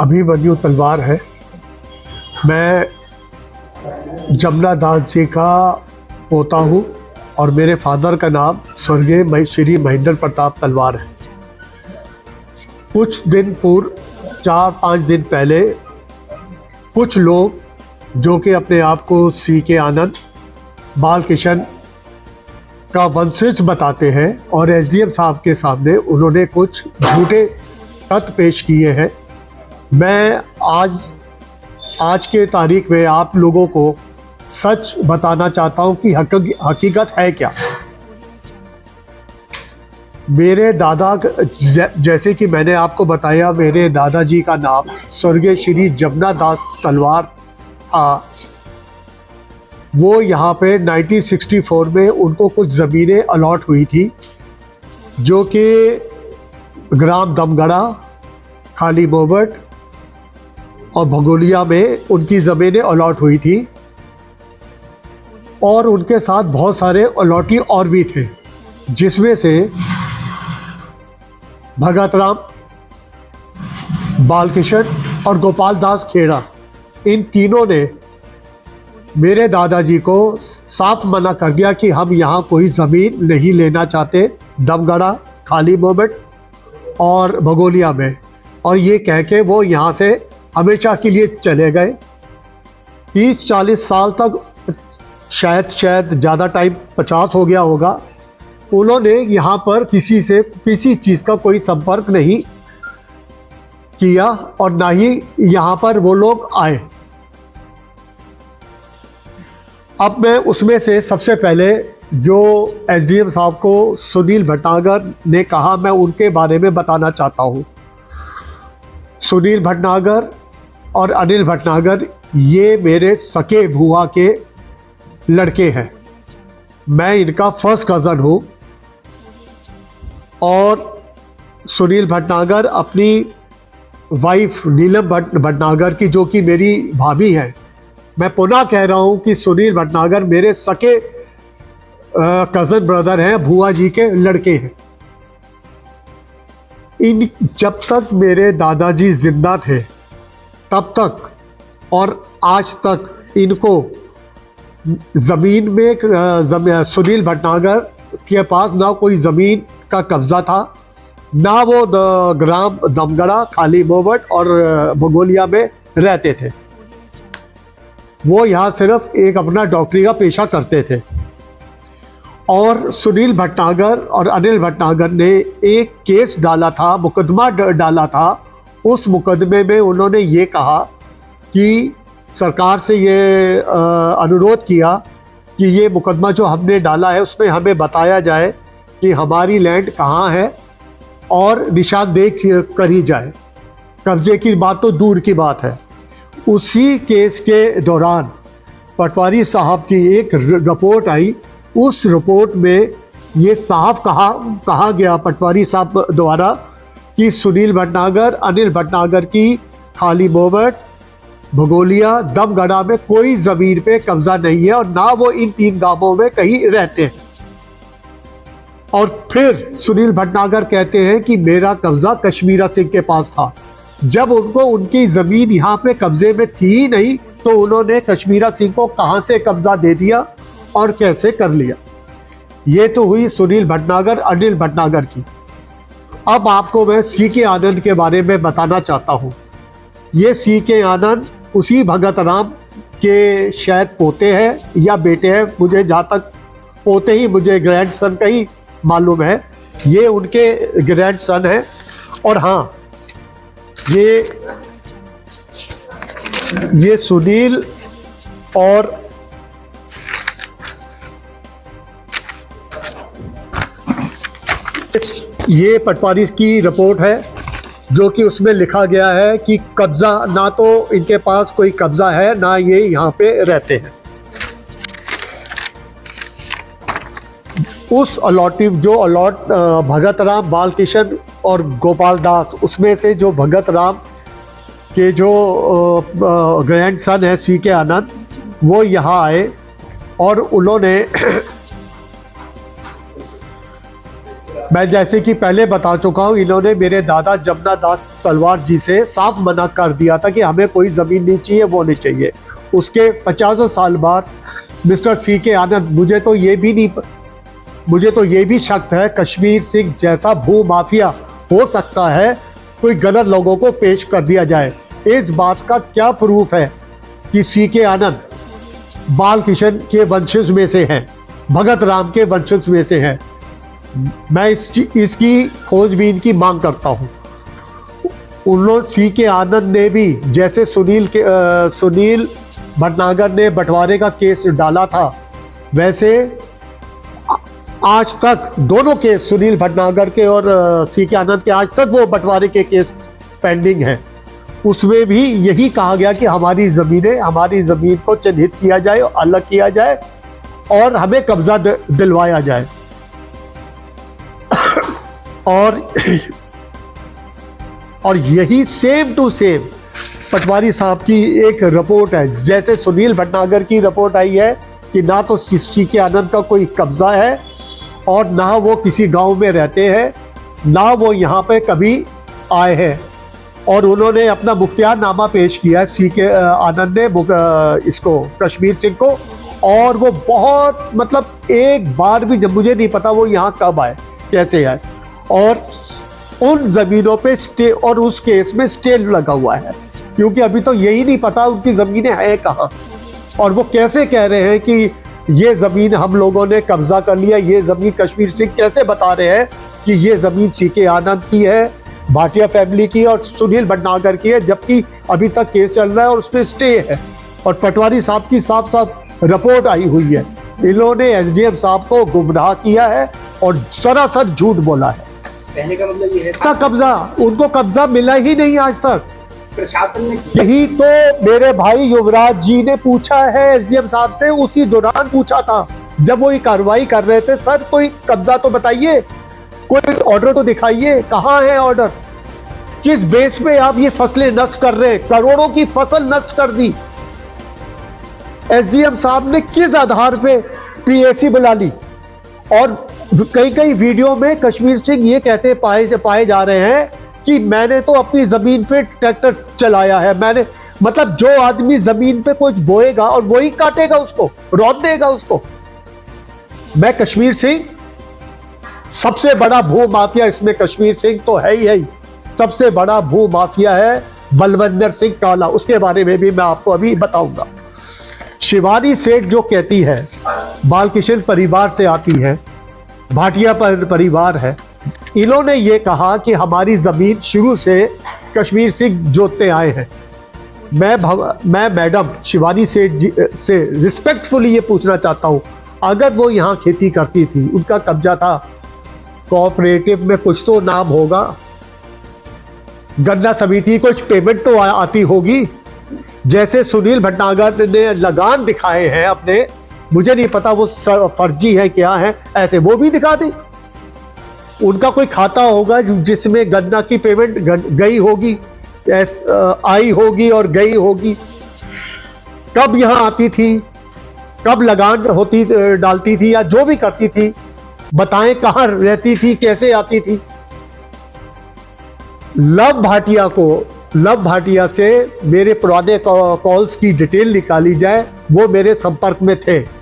अभिमन्यु तलवार है। मैं जमुना दास जी का पोता हूँ और मेरे फादर का नाम स्वर्गीय श्री महेंद्र प्रताप तलवार है। कुछ दिन पूर्व 4-5 दिन पहले कुछ लोग जो कि अपने आप को सी.के. आनंद बालकिशन का वंशज बताते हैं और एसडीएम साहब के सामने उन्होंने कुछ झूठे तथ्य पेश किए हैं। मैं आज के तारीख में आप लोगों को सच बताना चाहता हूं कि हकीकत है क्या। मेरे दादा, जैसे कि मैंने आपको बताया, मेरे दादाजी का नाम स्वर्गीय श्री जमुना दास तलवार था। वो यहाँ पे 1964 में उनको कुछ ज़मीनें अलॉट हुई थी जो कि ग्राम दमगढ़ा, खाली मोबट और भगोलिया में उनकी ज़मीनें अलॉट हुई थी और उनके साथ बहुत सारे अलॉटी और भी थे, जिसमें से भगत राम, बालकिशन और गोपाल दास खेड़ा, इन तीनों ने मेरे दादाजी को साफ मना कर दिया कि हम यहाँ कोई ज़मीन नहीं लेना चाहते दमगढ़ा, खाली मोमेंट और भगोलिया में। और ये कह के वो यहाँ से हमेशा के लिए चले गए। 30-40 साल तक, शायद ज़्यादा टाइम 50 हो गया होगा, उन्होंने यहाँ पर किसी से किसी चीज़ का कोई संपर्क नहीं किया और ना ही यहाँ पर वो लोग आए। अब मैं उसमें से सबसे पहले जो एसडीएम साहब को सुनील भटनागर ने कहा, मैं उनके बारे में बताना चाहता हूँ। सुनील भटनागर और अनिल भटनागर ये मेरे सके बुआ के लड़के हैं। मैं इनका फर्स्ट कज़न हूँ और सुनील भटनागर अपनी वाइफ नीलम भटनागर की, जो कि मेरी भाभी है, मैं पुनः कह रहा हूँ कि सुनील भटनागर मेरे सके कज़न ब्रदर हैं, बुआ जी के लड़के हैं। जब तक मेरे दादाजी जिंदा थे तब तक और आज तक इनको ज़मीन में सुनील भटनागर के पास ना कोई ज़मीन का कब्ज़ा था, ना वो ग्राम दमगढ़ा, खाली मोबट और भगोलिया में रहते थे। वो यहाँ सिर्फ एक अपना डॉक्टरी का पेशा करते थे। और सुनील भटनागर और अनिल भटनागर ने एक केस डाला था, मुकदमा डाला था। उस मुकदमे में उन्होंने ये कहा कि सरकार से ये अनुरोध किया कि ये मुकदमा जो हमने डाला है उसमें हमें बताया जाए कि हमारी लैंड कहाँ है और निशानदेही करी जाए। कब्जे की बात तो दूर की बात है। उसी केस के दौरान पटवारी साहब की एक रिपोर्ट आई। उस रिपोर्ट में ये साफ कहा गया पटवारी साहब द्वारा कि सुनील भटनागर, अनिल भटनागर की खाली मोबट, भगोलिया, दमगढ़ा में कोई ज़मीन पे कब्जा नहीं है और ना वो इन 3 गांवों में कहीं रहते हैं। और फिर सुनील भटनागर कहते हैं कि मेरा कब्जा कश्मीरा सिंह के पास था। जब उनको उनकी ज़मीन यहाँ पे कब्जे में थी ही नहीं तो उन्होंने कश्मीरा सिंह को कहाँ से कब्जा दे दिया और कैसे कर लिया। ये तो हुई सुनील भटनागर, अनिल भटनागर की। अब आपको मैं सी.के. आनंद के बारे में बताना चाहता हूँ। ये सी.के. आनंद उसी भगत राम के शायद पोते हैं या बेटे हैं, मुझे जहाँ तक पोते ही, मुझे ग्रैंडसन का ही मालूम है। ये उनके ग्रैंडसन है। और हाँ, ये सुनील और ये पटवारी की रिपोर्ट है जो कि उसमें लिखा गया है कि कब्जा, ना तो इनके पास कोई कब्जा है ना ये यहाँ पे रहते हैं। उस अलॉट भगत राम, बालकिशन और गोपाल दास, उसमें से जो भगत राम के जो ग्रैंडसन है सी.के. आनंद, वो यहाँ आए और उन्होंने मैं जैसे कि पहले बता चुका हूं, इन्होंने मेरे दादा जमुना दास तलवार जी से साफ मना कर दिया था कि हमें कोई ज़मीन नहीं चाहिए, वो नहीं चाहिए। उसके 50 साल बाद मिस्टर सी के आनंद, मुझे तो ये भी शक है कश्मीर सिंह जैसा भू माफिया हो सकता है, कोई गलत लोगों को पेश कर दिया जाए। इस बात का क्या प्रूफ है कि सी के आनंद बाल किशन के वंशज में से हैं, भगत राम के वंशज में से हैं? मैं इसकी खोजबीन की मांग करता हूं। उन लोग सी के आनंद ने भी, जैसे सुनील भटनागर ने बंटवारे का केस डाला था, वैसे आज तक दोनों केस, सुनील भटनागर के और सी के आनंद के, आज तक वो बंटवारे के केस पेंडिंग है। उसमें भी यही कहा गया कि हमारी ज़मीन को चिन्हित किया जाए, अलग किया जाए और हमें कब्जा दिलवाया जाए। और यही सेम टू सेम पटवारी साहब की एक रिपोर्ट है। जैसे सुनील भटनागर की रिपोर्ट आई है कि ना तो सी के आनंद का कोई कब्जा है और ना वो किसी गांव में रहते हैं, ना वो यहाँ पे कभी आए हैं, और उन्होंने अपना मुख्तियारनामा पेश किया है सी के आनंद ने इसको, कश्मीर सिंह को। और वो बहुत, मतलब एक बार भी, जब मुझे नहीं पता वो यहाँ कब आए, कैसे आए, और उन जमीनों पे स्टे, और उस केस में स्टे लगा हुआ है, क्योंकि अभी तो यही नहीं पता उनकी ज़मीनें हैं कहाँ। और वो कैसे कह रहे हैं कि ये ज़मीन हम लोगों ने कब्जा कर लिया, ये ज़मीन कश्मीर सिंह कैसे बता रहे हैं कि ये ज़मीन सी के आनंद की है, भाटिया फैमिली की और सुनील भटनागर की है, जबकि अभी तक केस चल रहा है और उस पर स्टे है। और पटवारी साहब की साफ साफ रिपोर्ट आई हुई है। इन्होंने एसडीएम साहब को गुमराह किया है और सरासर झूठ बोला है। कहने का मतलब ये है कब्जा, उनको कब्जा मिला ही नहीं आज तक। प्रशासन ने, यही तो मेरे भाई युवराज जी ने पूछा है एसडीएम साहब से, उसी दौरान पूछा था जब वो ये कार्रवाई कर रहे थे, सर कोई कब्जा तो बताइए, कोई ऑर्डर तो दिखाइए, कहाँ है ऑर्डर, किस बेस पे आप ये फसलें नष्ट कर रहे हैं? करोड़ों की फसल नष्ट कर दी। एसडीएम साहब ने किस आधार पे पीएसी बुला ली? और कई वीडियो में कश्मीर सिंह ये कहते पाए जा रहे हैं कि मैंने तो अपनी जमीन पे ट्रैक्टर चलाया है, मैंने, मतलब जो आदमी जमीन पे कुछ बोएगा और वही काटेगा उसको, रौंद देगा उसको। मैं कश्मीर सिंह, सबसे बड़ा भू माफिया इसमें कश्मीर सिंह तो है ही, सबसे बड़ा भू माफिया है बलविंदर सिंह काला, उसके बारे में भी मैं आपको अभी बताऊंगा। शिवानी सेठ जो कहती है बालकिशन परिवार से आती है, भाटिया परिवार है, इन्होंने ये कहा कि हमारी जमीन शुरू से कश्मीर सिंह जोतते आए हैं। मैं मैडम शिवानी सेठ जी से रिस्पेक्टफुली ये पूछना चाहता हूँ, अगर वो यहाँ खेती करती थी, उनका कब्जा था, कोऑपरेटिव में कुछ तो नाम होगा, गन्ना समिति कुछ पेमेंट तो आती होगी। जैसे सुनील भटनागर ने लगान दिखाए हैं अपने, मुझे नहीं पता वो फर्जी है क्या है, ऐसे वो भी दिखा दी। उनका कोई खाता होगा जिसमें गन्ना की पेमेंट गई होगी, आई होगी और गई होगी। कब यहाँ आती थी, कब लगान होती डालती थी या जो भी करती थी, बताएं कहाँ रहती थी, कैसे आती थी। लव भाटिया से मेरे पुराने कॉल्स की डिटेल निकाली जाए, वो मेरे संपर्क में थे।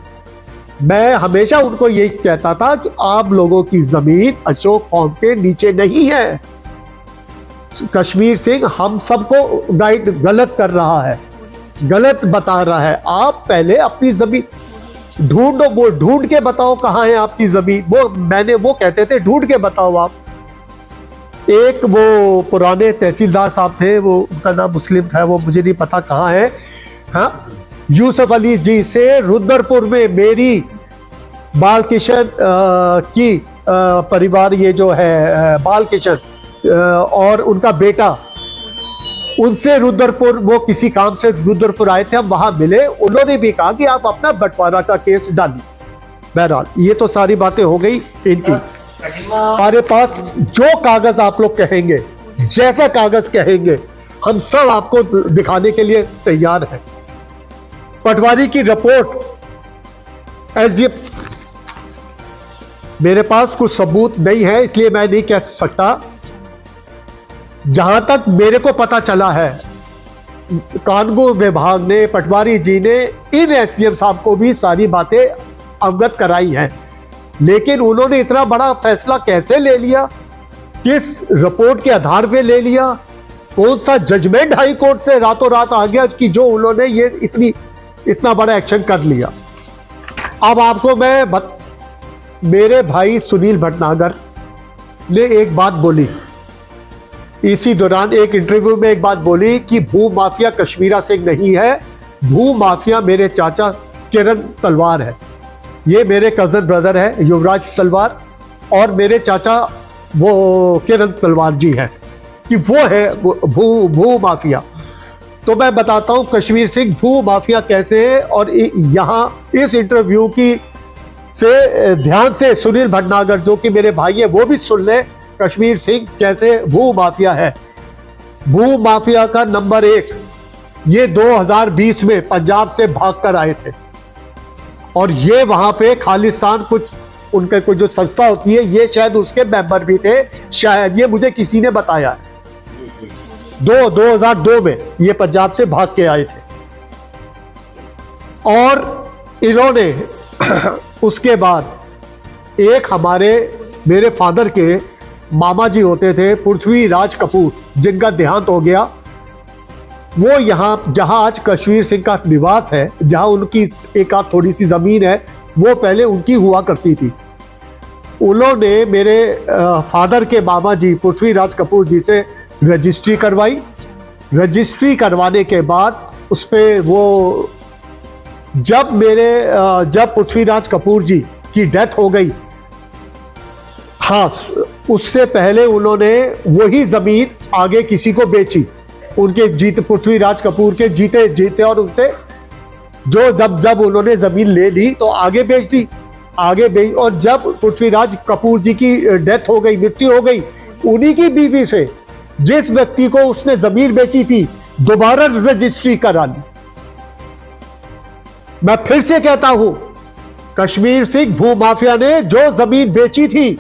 मैं हमेशा उनको यही कहता था कि आप लोगों की जमीन अशोक फार्म के नीचे नहीं है। कश्मीर सिंह हम सबको गाइड गलत कर रहा है, गलत बता रहा है। आप पहले अपनी जमीन ढूंढो, वो ढूंढ के बताओ कहाँ है आपकी जमीन। वो कहते थे ढूंढ के बताओ आप। एक वो पुराने तहसीलदार साहब थे, वो उनका नाम मुस्लिम था, वो मुझे नहीं पता कहाँ है, हाँ, यूसुफ अली जी से रुद्रपुर में मेरी बालकिशन की परिवार, ये जो है बालकिशन और उनका बेटा, उनसे रुद्रपुर, वो किसी काम से रुद्रपुर आए थे, हम वहां मिले, उन्होंने भी कहा कि आप अपना बंटवारा का केस डालिए। बहरहाल ये तो सारी बातें हो गई इनकी। हमारे पास जो कागज आप लोग कहेंगे, जैसा कागज कहेंगे, हम सब आपको दिखाने के लिए तैयार हैं। पटवारी की रिपोर्ट मेरे पास कुछ सबूत नहीं है, इसलिए मैं नहीं कह सकता। जहां तक मेरे को पता चला है, कानून विभाग ने, पटवारी जी ने इन एसडीएम साहब को भी सारी बातें अवगत कराई हैं, लेकिन उन्होंने इतना बड़ा फैसला कैसे ले लिया, किस रिपोर्ट के आधार पे ले लिया, कौन सा जजमेंट हाई कोर्ट से रातों रात आ गया कि जो उन्होंने ये इतना बड़ा एक्शन कर लिया। अब आपको मेरे भाई सुनील भटनागर ने एक बात बोली, इसी दौरान एक इंटरव्यू में एक बात बोली कि भू माफिया कश्मीरा सिंह नहीं है, भू माफिया मेरे चाचा किरण तलवार है। ये मेरे कजन ब्रदर है युवराज तलवार, और मेरे चाचा वो किरण तलवार जी है, कि वो है भू माफिया। तो मैं बताता हूं कश्मीर सिंह भू माफिया कैसे है, और यहां इस इंटरव्यू की से ध्यान से सुनील भटनागर जो कि मेरे भाई है वो भी सुन ले, कश्मीर सिंह कैसे भू माफिया है। भू माफिया का नंबर 1, ये 2020 में पंजाब से भागकर आए थे, और ये वहां पे खालिस्तान कुछ उनके कुछ जो संस्था होती है, ये शायद उसके मेंबर भी थे, शायद, ये मुझे किसी ने बताया। 2002 में ये पंजाब से भाग के आए थे, और इन्होंने उसके बाद एक मेरे फादर के मामा जी होते थे पृथ्वी राज कपूर, जिनका देहांत हो गया, वो यहाँ जहां आज कश्मीर सिंह का निवास है, जहां उनकी एक आध थोड़ी सी जमीन है, वो पहले उनकी हुआ करती थी। उन्होंने मेरे फादर के मामा जी पृथ्वी राज कपूर जी से रजिस्ट्री करवाई। रजिस्ट्री करवाने के बाद उस पर वो जब पृथ्वीराज कपूर जी की डेथ हो गई, हाँ, उससे पहले उन्होंने वही जमीन आगे किसी को बेची, उनके पृथ्वीराज कपूर के जीते और उनसे जो जब उन्होंने जमीन ले ली तो आगे बेच, और जब पृथ्वीराज कपूर जी की डेथ हो गई, मृत्यु हो गई, उन्हीं की बीवी से जिस व्यक्ति को उसने जमीन बेची थी दोबारा रजिस्ट्री करा ली। मैं फिर से कहता हूं, कश्मीर सिंह भू माफिया ने जो जमीन बेची थी,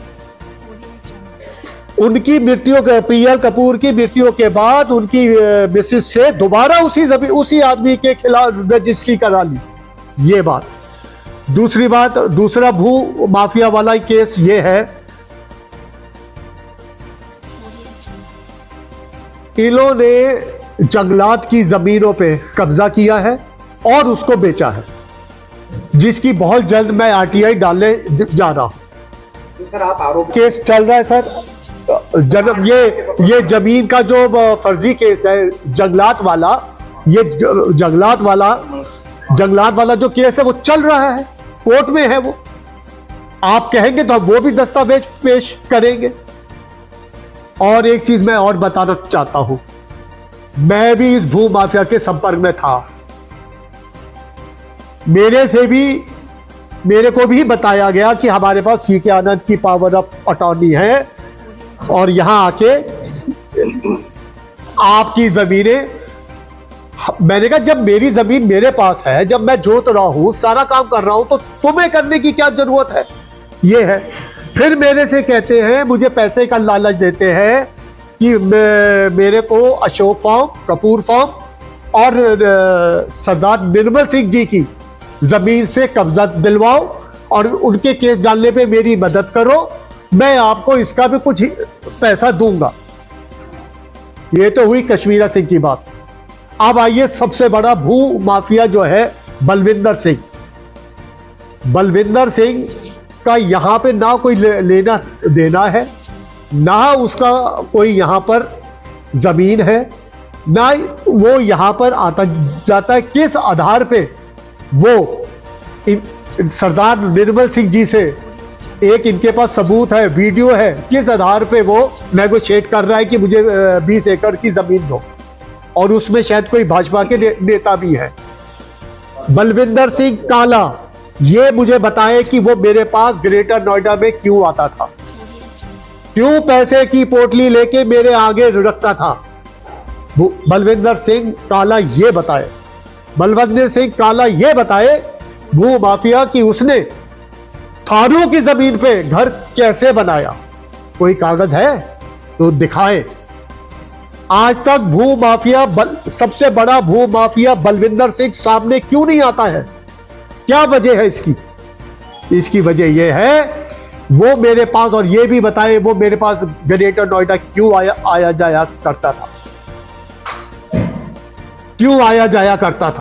उनकी मृत्यु के पीएल कपूर की मृत्यु के बाद उनकी मिसेस से दोबारा उसी आदमी के खिलाफ रजिस्ट्री करा ली। ये बात। दूसरी बात, दूसरा भू माफिया वाला केस ये है, इन्होंने जंगलात की जमीनों पे कब्जा किया है और उसको बेचा है, जिसकी बहुत जल्द मैं आरटीआई डालने जा रहा हूं। तो सर आप आरोप केस चल रहा है सर, ये जमीन का जो फर्जी केस है जंगलात वाला, ये जंगलात वाला जो केस है वो चल रहा है, कोर्ट में है वो। आप कहेंगे तो हम वो भी दस्तावेज पेश करेंगे। और एक चीज मैं और बताना चाहता हूं, मैं भी इस भू माफिया के संपर्क में था। मेरे को भी बताया गया कि हमारे पास सीके आनंद की पावर ऑफ अटॉर्नी है, और यहां आके आपकी जमीनें, मैंने कहा जब मेरी जमीन मेरे पास है, जब मैं जोत रहा हूं, सारा काम कर रहा हूं, तो तुम्हें करने की क्या जरूरत है। ये है। फिर मेरे से कहते हैं, मुझे पैसे का लालच देते हैं कि मेरे को अशोक फार्म, कपूर फार्म और सरदार निर्मल सिंह जी की जमीन से कब्जा दिलवाओ और उनके केस डालने पे मेरी मदद करो, मैं आपको इसका भी कुछ पैसा दूंगा। ये तो हुई कश्मीरा सिंह की बात। अब आइए सबसे बड़ा भू माफिया जो है बलविंदर सिंह। बलविंदर सिंह का यहां पे ना कोई लेना देना है, ना उसका कोई यहां पर जमीन है, ना वो यहां पर आता जाता है। किस आधार पे वो सरदार निर्मल सिंह जी से, एक इनके पास सबूत है, वीडियो है, किस आधार पे वो नेगोशिएट कर रहा है कि मुझे 20 एकड़ की जमीन दो, और उसमें शायद कोई भाजपा के नेता भी है। बलविंदर सिंह काला ये मुझे बताए कि वो मेरे पास ग्रेटर नोएडा में क्यों आता था, क्यों पैसे की पोटली लेके मेरे आगे रखता था। बलविंदर सिंह काला ये बताए, बलविंदर सिंह काला ये बताए भू माफिया कि उसने थानों की जमीन पे घर कैसे बनाया? कोई कागज है तो दिखाए। आज तक भू माफिया सबसे बड़ा भू माफिया बलविंदर सिंह सामने क्यों नहीं आता है? क्या वजह है इसकी? इसकी वजह यह है वो मेरे पास, और ये भी बताए वो मेरे पास ग्रेटर नोएडा क्यों आया जाया करता था, क्यों आया जाया करता था।